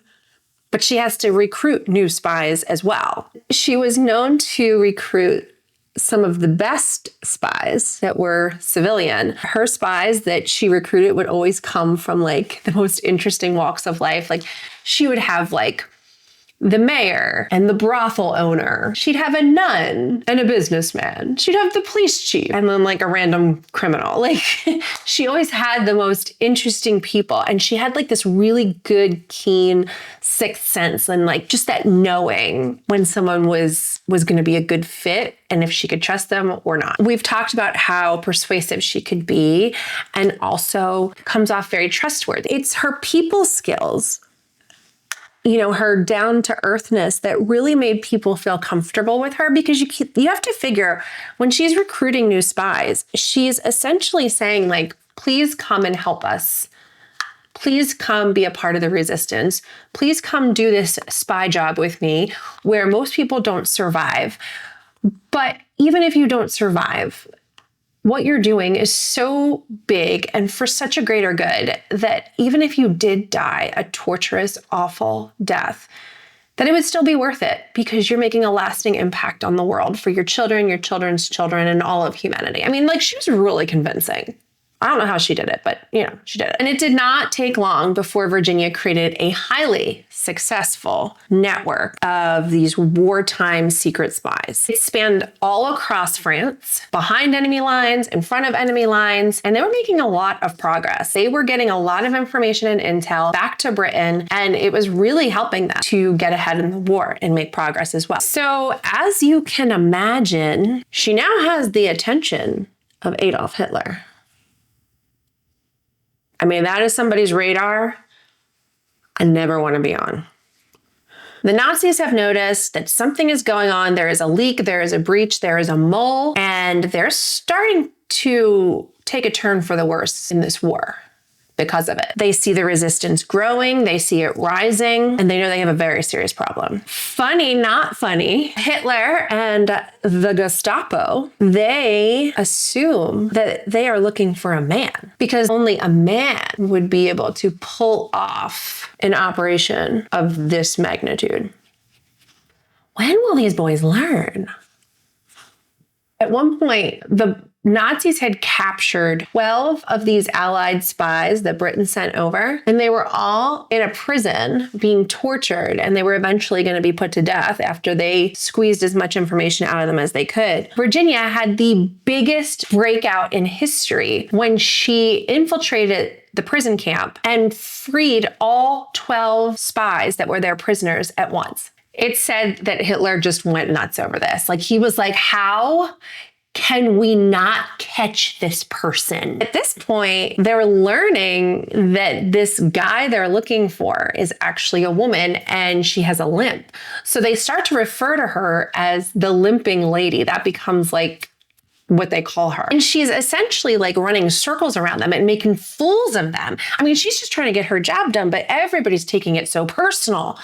but she has to recruit new spies as well. She was known to recruit some of the best spies that were civilian. Her spies that she recruited would always come from like the most interesting walks of life. Like she would have like the mayor and the brothel owner. She'd have a nun and a businessman. She'd have the police chief and then like a random criminal. Like she always had the most interesting people. And she had like this really good, keen sixth sense and like just that knowing when someone was going to be a good fit and if she could trust them or not. We've talked about how persuasive she could be and also comes off very trustworthy. It's her people skills, you know, her down-to-earthness that really made people feel comfortable with her, because you have to figure when she's recruiting new spies, she's essentially saying like, please come and help us. Please come be a part of the resistance. Please come do this spy job with me where most people don't survive. But even if you don't survive, what you're doing is so big and for such a greater good that even if you did die a torturous, awful death, that it would still be worth it because you're making a lasting impact on the world for your children, your children's children, and all of humanity. I mean, like she was really convincing. I don't know how she did it, but you know, she did it. And it did not take long before Virginia created a highly successful network of these wartime secret spies. It spanned all across France, behind enemy lines, in front of enemy lines, and they were making a lot of progress. They were getting a lot of information and intel back to Britain, and it was really helping them to get ahead in the war and make progress as well. So as you can imagine, she now has the attention of Adolf Hitler. I mean, that is somebody's radar I never want to be on. The Nazis have noticed that something is going on. There is a leak, there is a breach, there is a mole, and they're starting to take a turn for the worse in this war because of it. They see the resistance growing, they see it rising, and they know they have a very serious problem. Funny, not funny, Hitler and the Gestapo, they assume that they are looking for a man because only a man would be able to pull off an operation of this magnitude. When will these boys learn? At one point, the Nazis had captured 12 of these Allied spies that Britain sent over, and they were all in a prison being tortured, and they were eventually going to be put to death after they squeezed as much information out of them as they could. Virginia had the biggest breakout in history when she infiltrated the prison camp and freed all 12 spies that were their prisoners at once. It's said that Hitler just went nuts over this. Like, he was like, how can we not catch this person? At this point, they're learning that this guy they're looking for is actually a woman and she has a limp. So they start to refer to her as the Limping Lady. That becomes like what they call her. And she's essentially like running circles around them and making fools of them. I mean, she's just trying to get her job done, but everybody's taking it so personal.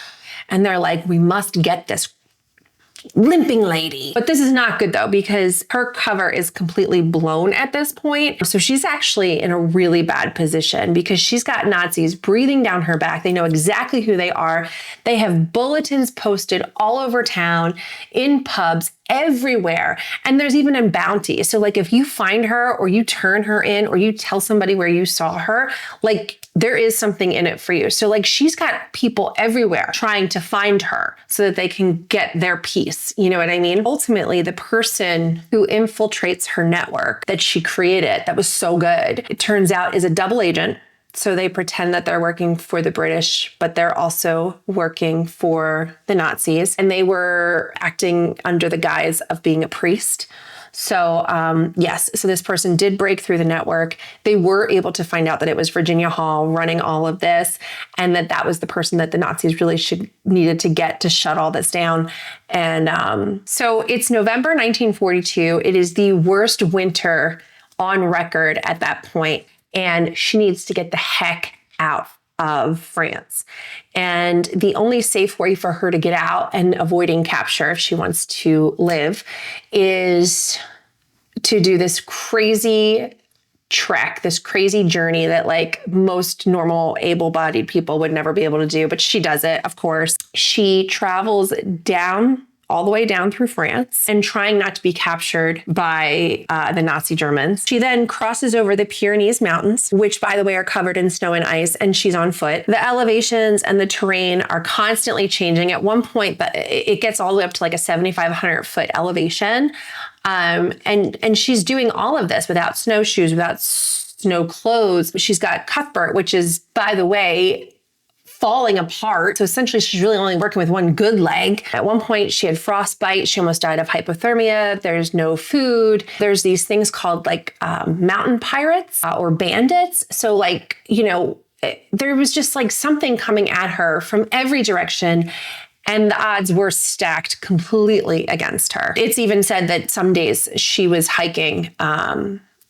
And they're like, we must get this Limping Lady. But this is not good though, because her cover is completely blown at this point. So she's actually in a really bad position because she's got Nazis breathing down her back. They know exactly who they are. They have bulletins posted all over town, in pubs, everywhere. And there's even a bounty. So like if you find her or you turn her in or you tell somebody where you saw her, like there is something in it for you. So like she's got people everywhere trying to find her so that they can get their piece. You know what I mean? Ultimately, the person who infiltrates her network that she created that was so good, it turns out is a double agent. So they pretend that they're working for the British, but they're also working for the Nazis. And they were acting under the guise of being a priest. So yes, so this person did break through the network. They were able to find out that it was Virginia Hall running all of this, and that was the person that the Nazis really needed to get to shut all this down. And so it's November 1942. It is the worst winter on record at that point. And she needs to get the heck out of France. And the only safe way for her to get out and avoiding capture, if she wants to live, is to do this crazy trek, this crazy journey that like most normal able-bodied people would never be able to do. But she does it, of course. She travels all the way down through France and trying not to be captured by the Nazi Germans. She then crosses over the Pyrenees Mountains, which by the way are covered in snow and ice, and she's on foot. The elevations and the terrain are constantly changing. At one point, it gets all the way up to like a 7,500 foot elevation. And she's doing all of this without snowshoes, without snow clothes. She's got Cuthbert, which is, by the way, falling apart. So essentially she's really only working with one good leg. At one point she had frostbite. She almost died of hypothermia. There's no food. There's these things called like mountain pirates or bandits. So like, you know, there was just like something coming at her from every direction. And the odds were stacked completely against her. It's even said that some days she was hiking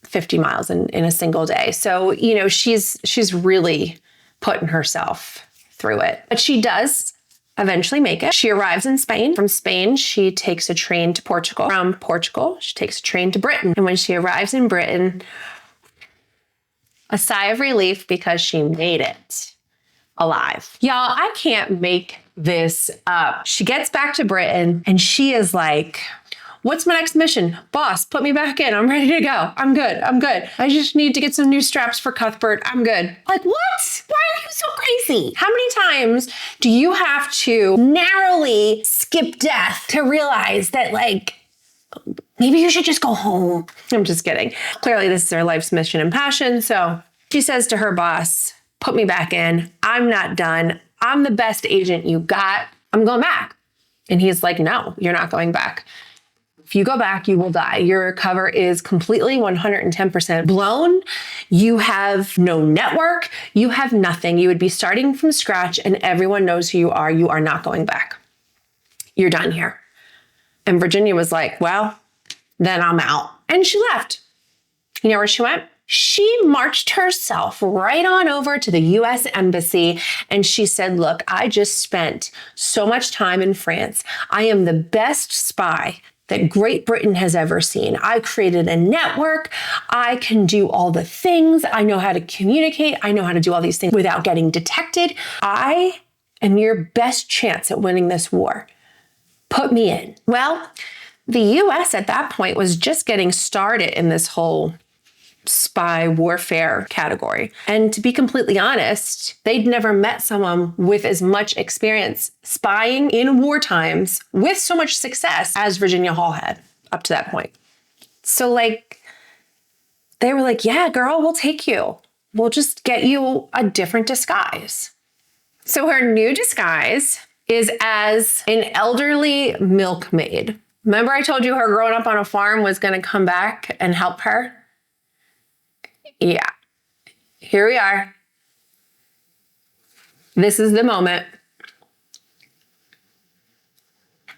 50 miles in a single day. So, you know, she's really putting herself through it. But she does eventually make it. She arrives in Spain. From Spain, she takes a train to Portugal. From Portugal, she takes a train to Britain. And when she arrives in Britain, a sigh of relief because she made it alive. Y'all, I can't make this up. She gets back to Britain and she is like, what's my next mission? Boss, put me back in. I'm ready to go. I'm good. I just need to get some new straps for Cuthbert. I'm good. Like, what? Why are you so crazy? How many times do you have to narrowly skip death to realize that, like, maybe you should just go home? I'm just kidding. Clearly, this is her life's mission and passion. So she says to her boss, put me back in. I'm not done. I'm the best agent you got. I'm going back. And he's like, no, you're not going back. If you go back, you will die. Your cover is completely 110% blown. You have no network. You have nothing. You would be starting from scratch and everyone knows who you are. You are not going back. You're done here. And Virginia was like, well, then I'm out. And she left. You know where she went? She marched herself right on over to the US Embassy and she said, look, I just spent so much time in France. I am the best spy that Great Britain has ever seen. I created a network. I can do all the things. I know how to communicate. I know how to do all these things without getting detected. I am your best chance at winning this war. Put me in. Well, the US at that point was just getting started in this whole spy warfare category. And to be completely honest, they'd never met someone with as much experience spying in war times with so much success as Virginia Hall had up to that point. So like, they were like, yeah, girl, we'll take you. We'll just get you a different disguise. So her new disguise is as an elderly milkmaid. Remember I told you her growing up on a farm was going to come back and help her? Yeah, here we are. This is the moment.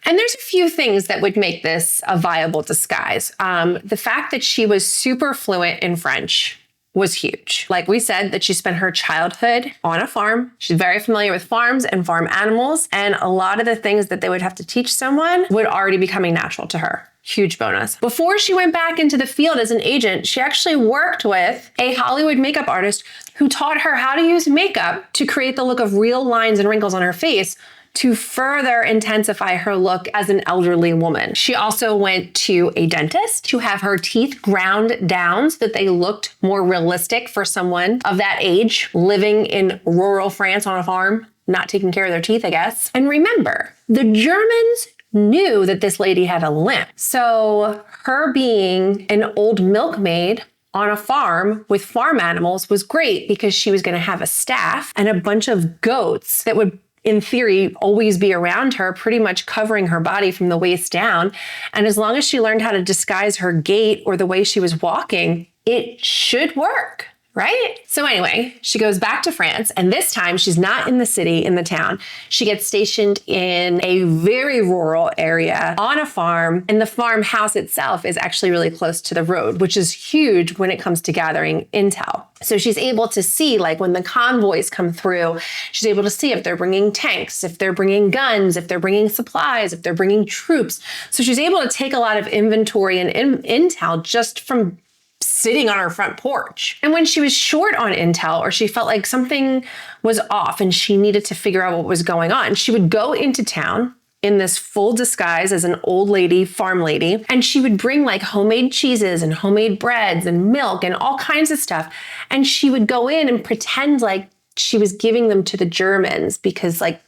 And there's a few things that would make this a viable disguise. The fact that she was super fluent in French was huge. Like we said, that she spent her childhood on a farm. She's very familiar with farms and farm animals. And a lot of the things that they would have to teach someone would already be coming natural to her. Huge bonus. Before she went back into the field as an agent, she actually worked with a Hollywood makeup artist who taught her how to use makeup to create the look of real lines and wrinkles on her face to further intensify her look as an elderly woman. She also went to a dentist to have her teeth ground down so that they looked more realistic for someone of that age living in rural France on a farm, not taking care of their teeth, I guess. And remember, the Germans knew that this lady had a limp. So her being an old milkmaid on a farm with farm animals was great because she was going to have a staff and a bunch of goats that would, in theory, always be around her, pretty much covering her body from the waist down. And as long as she learned how to disguise her gait or the way she was walking, it should work, right? So anyway, she goes back to France, and this time she's not in the city, in the town. She gets stationed in a very rural area on a farm, and the farmhouse itself is actually really close to the road, which is huge when it comes to gathering intel. So she's able to see, like when the convoys come through, she's able to see if they're bringing tanks, if they're bringing guns, if they're bringing supplies, if they're bringing troops. So she's able to take a lot of inventory and intel just from sitting on her front porch. And when she was short on intel, or she felt like something was off and she needed to figure out what was going on, she would go into town in this full disguise as an old lady, farm lady, and she would bring like homemade cheeses and homemade breads and milk and all kinds of stuff. And she would go in and pretend like she was giving them to the Germans because like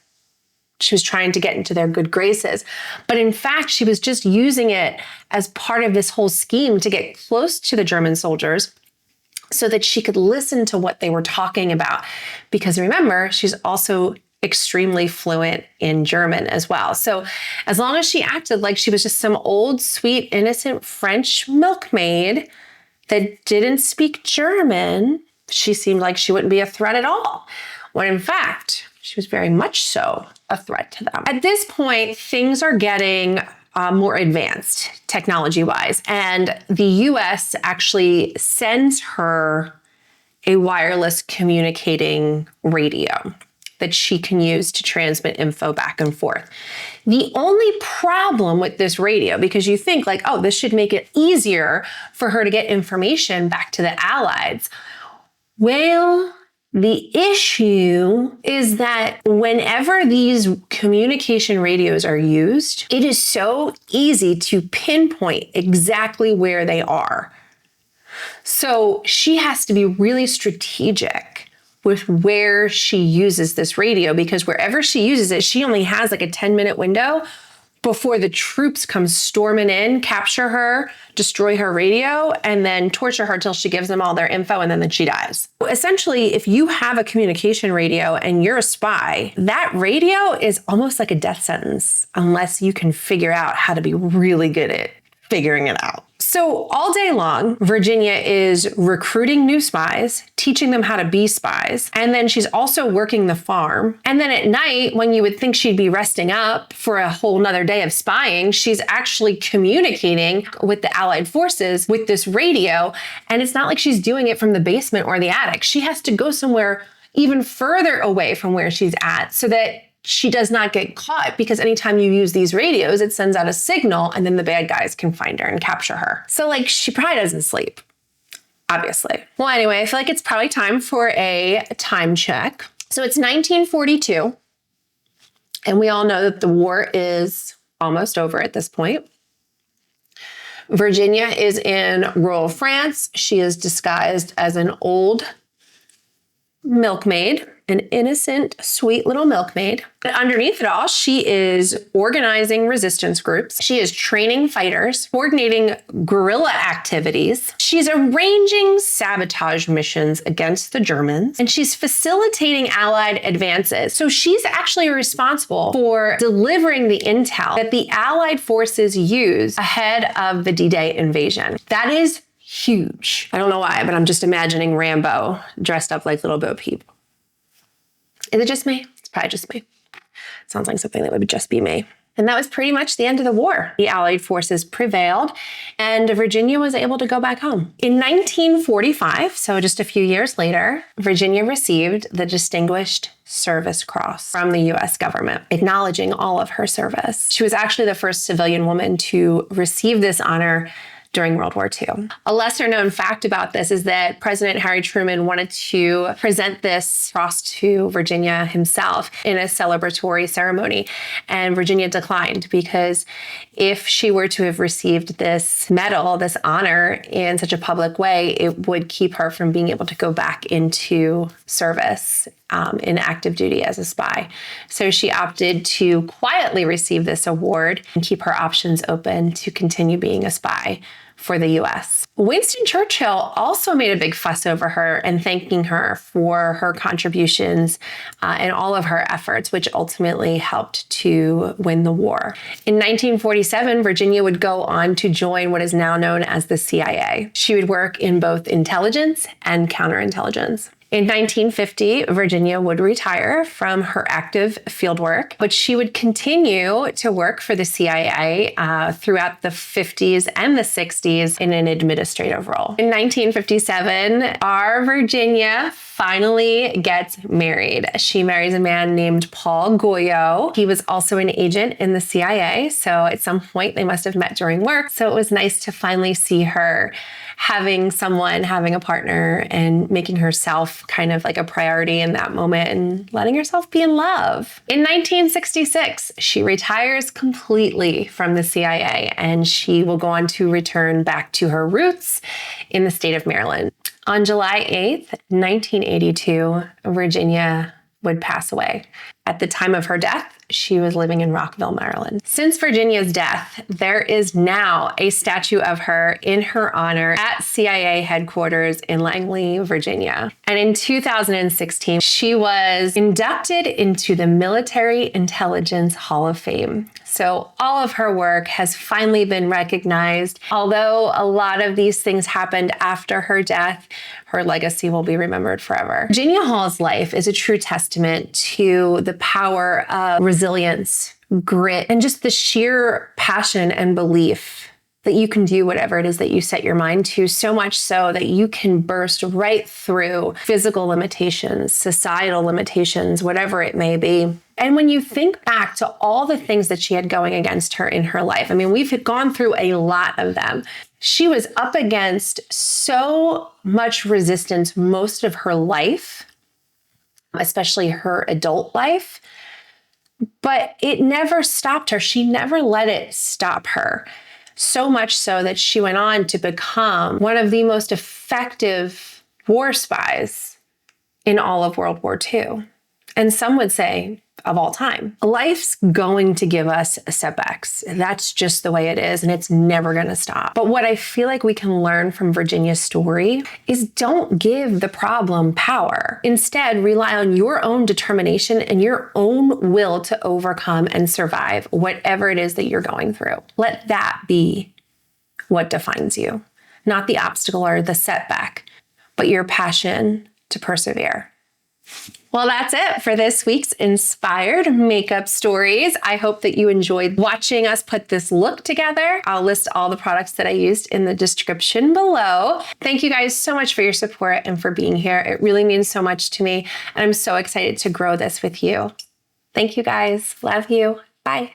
she was trying to get into their good graces. But in fact, she was just using it as part of this whole scheme to get close to the German soldiers so that she could listen to what they were talking about. Because remember, she's also extremely fluent in German as well. So as long as she acted like she was just some old, sweet, innocent French milkmaid that didn't speak German, she seemed like she wouldn't be a threat at all. When in fact, she was very much so a threat to them. At this point, things are getting more advanced technology-wise, and the US actually sends her a wireless communicating radio that she can use to transmit info back and forth. The only problem with this radio, because you think like, oh, this should make it easier for her to get information back to the Allies. Well, the issue is that whenever these communication radios are used, it is so easy to pinpoint exactly where they are. So she has to be really strategic with where she uses this radio, because wherever she uses it, she only has like a 10-minute window before the troops come storming in, capture her, destroy her radio, and then torture her till she gives them all their info, and then she dies. Essentially, if you have a communication radio and you're a spy, that radio is almost like a death sentence unless you can figure out how to be really good at figuring it out. So all day long, Virginia is recruiting new spies, teaching them how to be spies, and then she's also working the farm. And then at night, when you would think she'd be resting up for a whole nother day of spying, she's actually communicating with the Allied forces with this radio. And it's not like she's doing it from the basement or the attic. She has to go somewhere even further away from where she's at so that she does not get caught, because anytime you use these radios, it sends out a signal and then the bad guys can find her and capture her. So like, she probably doesn't sleep, obviously. Well, anyway, I feel like it's probably time for a time check. So it's 1942, and we all know that the war is almost over at this point. Virginia is in rural France. She is disguised as an old milkmaid, an innocent, sweet little milkmaid. But underneath it all, she is organizing resistance groups. She is training fighters, coordinating guerrilla activities. She's arranging sabotage missions against the Germans, and she's facilitating Allied advances. So she's actually responsible for delivering the intel that the Allied forces use ahead of the D-Day invasion. That is huge. I don't know why, but I'm just imagining Rambo dressed up like Little Bo Peep. Is it just me? It's probably just me. Sounds like something that would just be me. And that was pretty much the end of the war. The Allied forces prevailed, and Virginia was able to go back home. In 1945, so just a few years later, Virginia received the Distinguished Service Cross from the U.S. government, acknowledging all of her service. She was actually the first civilian woman to receive this honor during World War II. A lesser known fact about this is that President Harry Truman wanted to present this cross to Virginia himself in a celebratory ceremony, and Virginia declined because if she were to have received this medal, this honor in such a public way, it would keep her from being able to go back into service in active duty as a spy. So she opted to quietly receive this award and keep her options open to continue being a spy for the US. Winston Churchill also made a big fuss over her and thanking her for her contributions and all of her efforts, which ultimately helped to win the war. In 1947, Virginia would go on to join what is now known as the CIA. She would work in both intelligence and counterintelligence. In 1950, Virginia would retire from her active field work, but she would continue to work for the CIA throughout the 50s and the 60s in an administrative role. In 1957, our Virginia finally gets married. She marries a man named Paul Goyo. He was also an agent in the CIA, so at some point they must have met during work. So it was nice to finally see her having a partner and making herself kind of like a priority in that moment and letting herself be in love. In 1966, she retires completely from the CIA and she will go on to return back to her roots in the state of Maryland. On July 8th, 1982, Virginia would pass away. At the time of her death, she was living in Rockville, Maryland. Since Virginia's death, there is now a statue of her in her honor at CIA headquarters in Langley, Virginia. And in 2016, she was inducted into the Military Intelligence Hall of Fame. So all of her work has finally been recognized. Although a lot of these things happened after her death, her legacy will be remembered forever. Virginia Hall's life is a true testament to the power of resilience, grit, and just the sheer passion and belief that you can do whatever it is that you set your mind to, so much so that you can burst right through physical limitations, societal limitations, whatever it may be. And when you think back to all the things that she had going against her in her life, I mean, we've gone through a lot of them. She was up against so much resistance most of her life, especially her adult life, but it never stopped her. She never let it stop her. So much so that she went on to become one of the most effective war spies in all of World War II. And some would say of all time. Life's going to give us setbacks. That's just the way it is, and it's never going to stop. But what I feel like we can learn from Virginia's story is don't give the problem power. Instead, rely on your own determination and your own will to overcome and survive whatever it is that you're going through. Let that be what defines you, not the obstacle or the setback, but your passion to persevere. Well, that's it for this week's Inspired Makeup Stories. I hope that you enjoyed watching us put this look together. I'll list all the products that I used in the description below. Thank you guys so much for your support and for being here. It really means so much to me, and I'm so excited to grow this with you. Thank you guys. Love you. Bye.